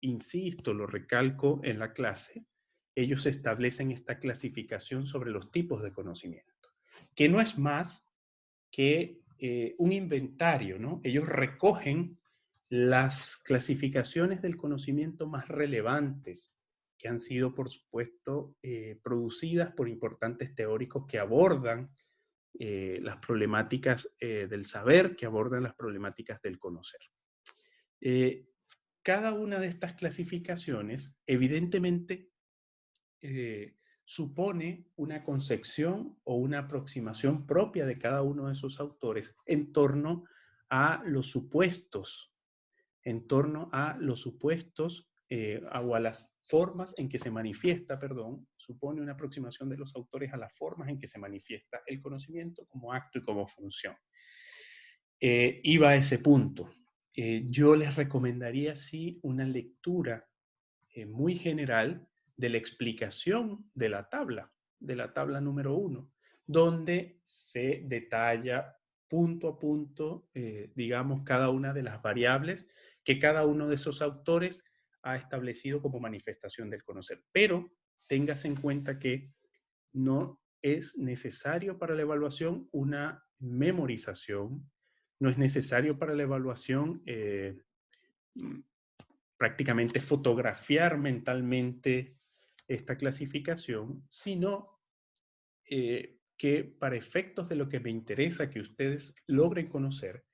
insisto, lo recalco en la clase, ellos establecen esta clasificación sobre los tipos de conocimiento, que no es más que un inventario, ¿no? Ellos recogen las clasificaciones del conocimiento más relevantes que han sido, por supuesto, producidas por importantes teóricos que abordan las problemáticas del saber, que abordan las problemáticas del conocer. Cada una de estas clasificaciones, evidentemente, supone una concepción o una aproximación propia de cada uno de esos autores en torno a los supuestos en torno a los supuestos o a las formas en que se manifiesta, supone una aproximación de los autores a las formas en que se manifiesta el conocimiento como acto y como función. Iba a ese punto. Yo les recomendaría, sí, una lectura muy general de la explicación de la tabla número 1, donde se detalla punto a punto, digamos, cada una de las variables que cada uno de esos autores ha establecido como manifestación del conocer. Pero téngase en cuenta que no es necesario para la evaluación una memorización, no es necesario para la evaluación prácticamente fotografiar mentalmente esta clasificación, sino que para efectos de lo que me interesa que ustedes logren conocer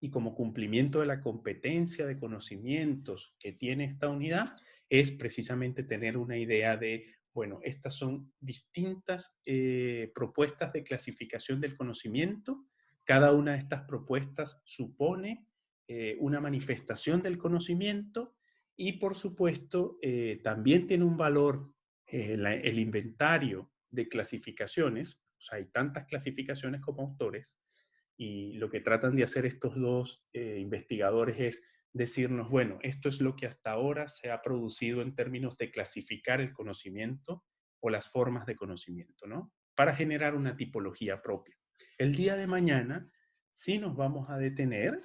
y como cumplimiento de la competencia de conocimientos que tiene esta unidad, es precisamente tener una idea de, bueno, estas son distintas propuestas de clasificación del conocimiento. Cada una de estas propuestas supone una manifestación del conocimiento y, por supuesto, también tiene un valor el inventario de clasificaciones. O sea, hay tantas clasificaciones como autores, y lo que tratan de hacer estos dos investigadores es decirnos, bueno, esto es lo que hasta ahora se ha producido en términos de clasificar el conocimiento o las formas de conocimiento, ¿no? Para generar una tipología propia. El día de mañana sí nos vamos a detener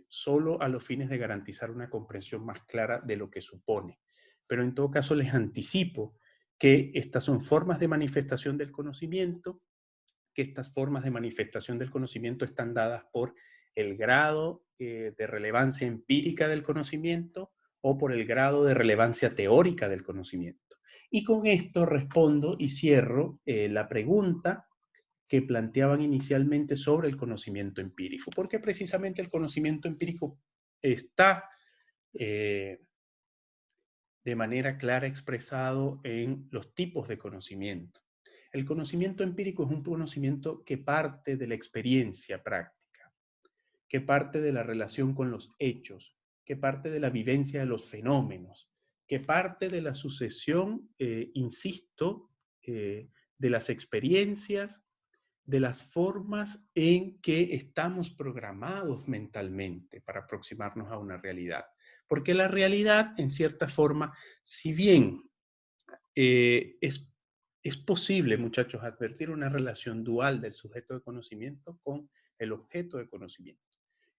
solo a los fines de garantizar una comprensión más clara de lo que supone. Pero en todo caso les anticipo que estas son formas de manifestación del conocimiento, que estas formas de manifestación del conocimiento están dadas por el grado de relevancia empírica del conocimiento o por el grado de relevancia teórica del conocimiento. Y con esto respondo y cierro la pregunta que planteaban inicialmente sobre el conocimiento empírico, porque precisamente el conocimiento empírico está de manera clara expresado en los tipos de conocimiento. El conocimiento empírico es un conocimiento que parte de la experiencia práctica, que parte de la relación con los hechos, que parte de la vivencia de los fenómenos, que parte de la sucesión, insisto, de las experiencias, de las formas en que estamos programados mentalmente para aproximarnos a una realidad. Porque la realidad, en cierta forma, si bien es posible, muchachos, advertir una relación dual del sujeto de conocimiento con el objeto de conocimiento.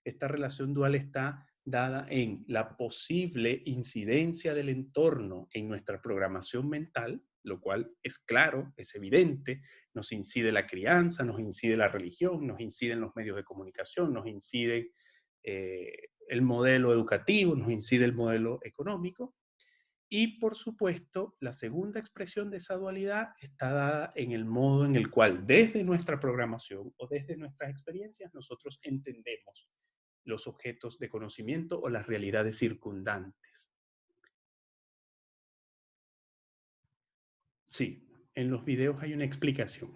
Esta relación dual está dada en la posible incidencia del entorno en nuestra programación mental, lo cual es claro, es evidente. Nos incide la crianza, nos incide la religión, nos inciden los medios de comunicación, nos incide el modelo educativo, nos incide el modelo económico. Y, por supuesto, la segunda expresión de esa dualidad está dada en el modo en el cual, desde nuestra programación o desde nuestras experiencias, nosotros entendemos los objetos de conocimiento o las realidades circundantes. Sí, en los videos hay una explicación.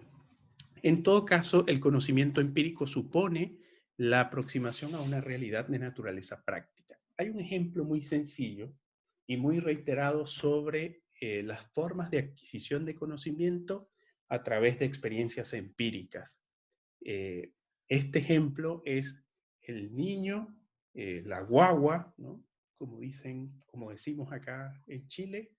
En todo caso, el conocimiento empírico supone la aproximación a una realidad de naturaleza práctica. Hay un ejemplo muy sencillo y muy reiterado sobre las formas de adquisición de conocimiento a través de experiencias empíricas. Este ejemplo es el niño, la guagua, ¿no? Como decimos acá en Chile,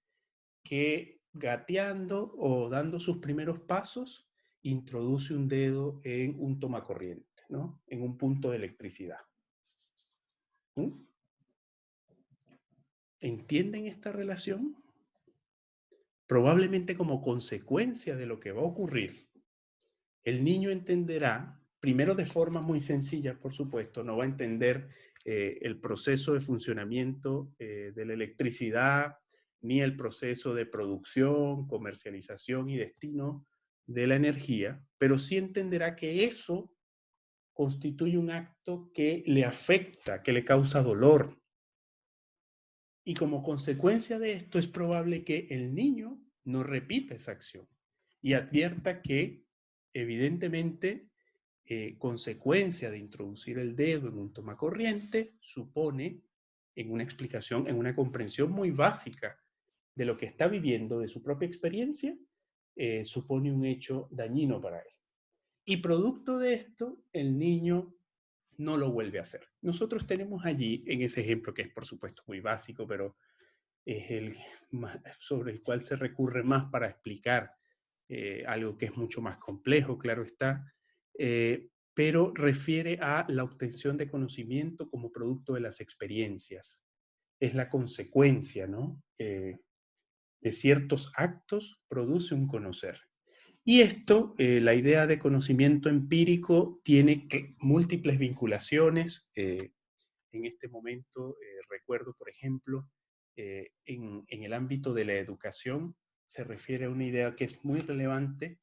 que gateando o dando sus primeros pasos, introduce un dedo en un tomacorriente, ¿no? En un punto de electricidad. ¿Entienden esta relación? Probablemente como consecuencia de lo que va a ocurrir, el niño entenderá, primero de forma muy sencilla, por supuesto, no va a entender el proceso de funcionamiento de la electricidad, ni el proceso de producción, comercialización y destino de la energía, pero sí entenderá que eso constituye un acto que le afecta, que le causa dolor. Y como consecuencia de esto es probable que el niño no repita esa acción y advierta que evidentemente consecuencia de introducir el dedo en un tomacorriente supone en una explicación, en una comprensión muy básica de lo que está viviendo, de su propia experiencia, supone un hecho dañino para él. Y producto de esto, el niño no lo vuelve a hacer. Nosotros tenemos allí, en ese ejemplo, que es por supuesto muy básico, pero es el sobre el cual se recurre más para explicar algo que es mucho más complejo, claro está, pero refiere a la obtención de conocimiento como producto de las experiencias. Es la consecuencia, ¿no? De ciertos actos produce un conocer. Y esto, la idea de conocimiento empírico, tiene múltiples vinculaciones. En este momento recuerdo, por ejemplo, en el ámbito de la educación, se refiere a una idea que es muy relevante,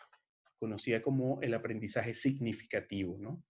conocida como el aprendizaje significativo, ¿no?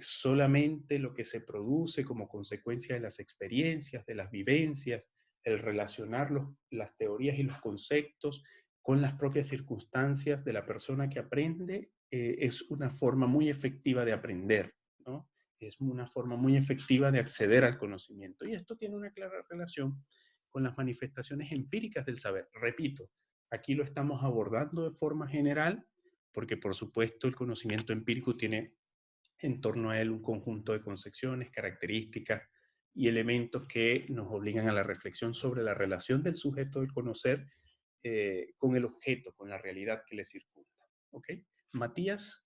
Solamente lo que se produce como consecuencia de las experiencias, de las vivencias, el relacionar las teorías y los conceptos con las propias circunstancias de la persona que aprende, es una forma muy efectiva de aprender, ¿no? Es una forma muy efectiva de acceder al conocimiento. Y esto tiene una clara relación con las manifestaciones empíricas del saber. Repito, aquí lo estamos abordando de forma general, porque por supuesto el conocimiento empírico tiene en torno a él un conjunto de concepciones, características y elementos que nos obligan a la reflexión sobre la relación del sujeto del conocer con el objeto, con la realidad que le circunda. ¿Ok? Matías,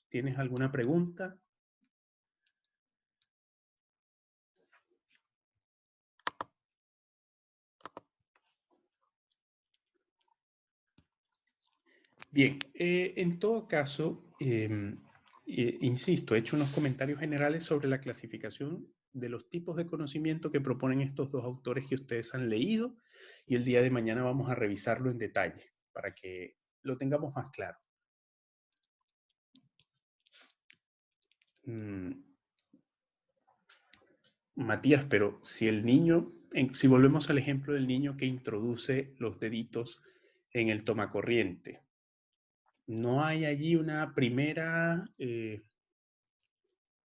¿tienes alguna pregunta? Bien, en todo caso, insisto, he hecho unos comentarios generales sobre la clasificación de los tipos de conocimiento que proponen estos dos autores que ustedes han leído, y el día de mañana vamos a revisarlo en detalle para que lo tengamos más claro. Matías, pero si el niño, si volvemos al ejemplo del niño que introduce los deditos en el tomacorriente, ¿no hay allí una primera,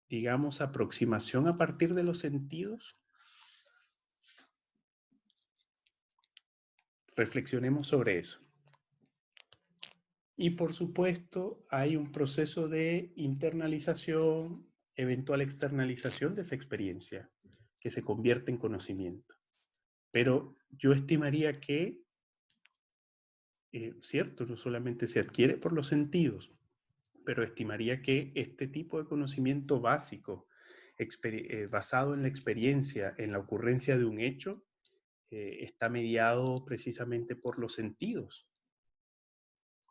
digamos, aproximación a partir de los sentidos? Reflexionemos sobre eso. Y por supuesto, hay un proceso de internalización, eventual externalización de esa experiencia, que se convierte en conocimiento. Pero yo estimaría que, cierto, no solamente se adquiere por los sentidos, pero estimaría que este tipo de conocimiento básico, basado en la experiencia, en la ocurrencia de un hecho, está mediado precisamente por los sentidos,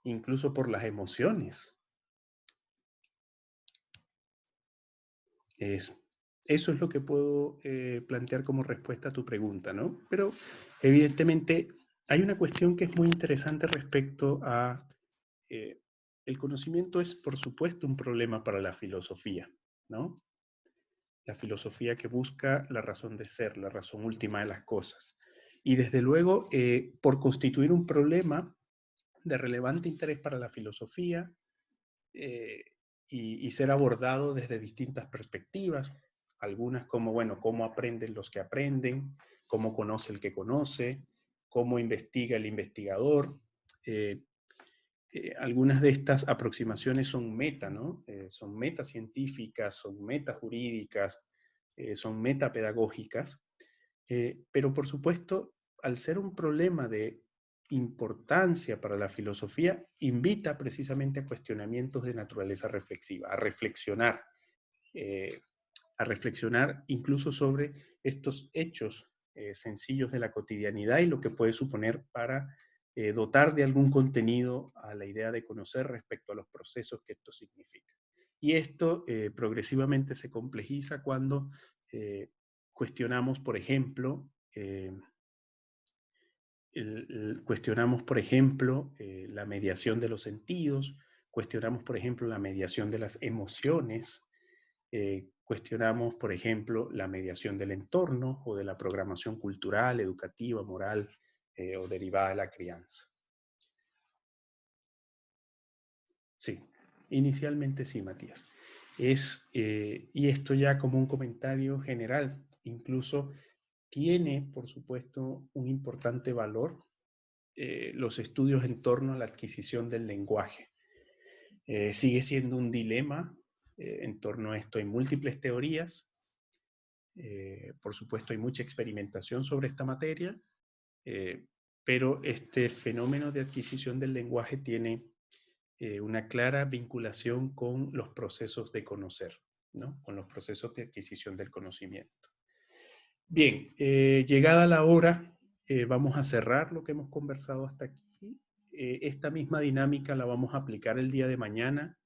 incluso por las emociones. Eso es lo que puedo plantear como respuesta a tu pregunta, ¿no? Pero evidentemente hay una cuestión que es muy interesante respecto a... el conocimiento es, por supuesto, un problema para la filosofía, ¿no? La filosofía que busca la razón de ser, la razón última de las cosas. Y desde luego, por constituir un problema de relevante interés para la filosofía y ser abordado desde distintas perspectivas, algunas como, bueno, cómo aprenden los que aprenden, cómo conoce el que conoce, cómo investiga el investigador. Algunas de estas aproximaciones son meta, ¿no? Son metacientíficas, son metajurídicas, son metapedagógicas, pero por supuesto, al ser un problema de importancia para la filosofía, invita precisamente a cuestionamientos de naturaleza reflexiva, a reflexionar incluso sobre estos hechos sencillos de la cotidianidad y lo que puede suponer para dotar de algún contenido a la idea de conocer respecto a los procesos que esto significa. Y esto progresivamente se complejiza cuando cuestionamos, por ejemplo, la mediación de los sentidos, cuestionamos, por ejemplo, la mediación de las emociones, cuestionamos, por ejemplo, la mediación del entorno o de la programación cultural, educativa, moral o derivada de la crianza. Sí, inicialmente sí, Matías. Y esto ya como un comentario general, incluso tiene, por supuesto, un importante valor los estudios en torno a la adquisición del lenguaje. Sigue siendo un dilema en torno a esto. Hay múltiples teorías. Por supuesto, hay mucha experimentación sobre esta materia, pero este fenómeno de adquisición del lenguaje tiene una clara vinculación con los procesos de conocer, ¿no? Con los procesos de adquisición del conocimiento. Bien, llegada la hora, vamos a cerrar lo que hemos conversado hasta aquí. Esta misma dinámica la vamos a aplicar el día de mañana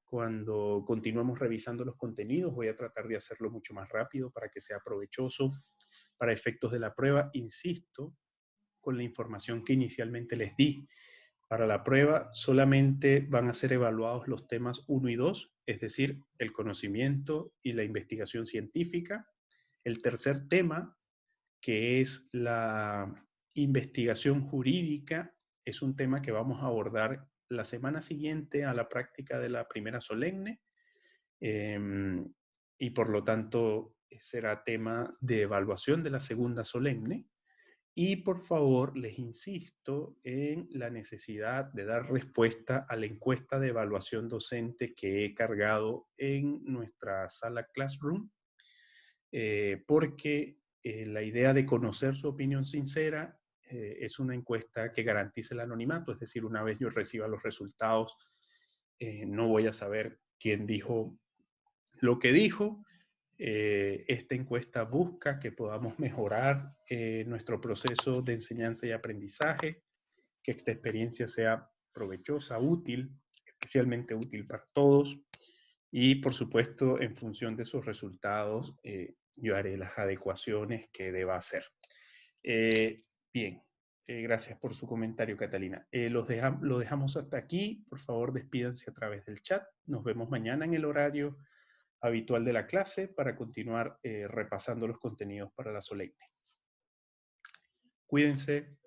cuando continuemos revisando los contenidos. Voy a tratar de hacerlo mucho más rápido para que sea provechoso para efectos de la prueba. Insisto con la información que inicialmente les di. Para la prueba solamente van a ser evaluados los temas 1 y 2, es decir, el conocimiento y la investigación científica. El tercer tema, que es la investigación jurídica, es un tema que vamos a abordar la semana siguiente a la práctica de la primera solemne, y por lo tanto será tema de evaluación de la segunda solemne. Y por favor, les insisto en la necesidad de dar respuesta a la encuesta de evaluación docente que he cargado en nuestra sala Classroom, porque la idea de conocer su opinión sincera es una encuesta que garantiza el anonimato, es decir, una vez yo reciba los resultados, no voy a saber quién dijo lo que dijo. Esta encuesta busca que podamos mejorar nuestro proceso de enseñanza y aprendizaje, que esta experiencia sea provechosa, útil, especialmente útil para todos, y por supuesto, en función de sus resultados, yo haré las adecuaciones que deba hacer. Bien, gracias por su comentario, Catalina. Lo dejamos hasta aquí. Por favor, despídanse a través del chat. Nos vemos mañana en el horario habitual de la clase para continuar repasando los contenidos para la solemne. Cuídense.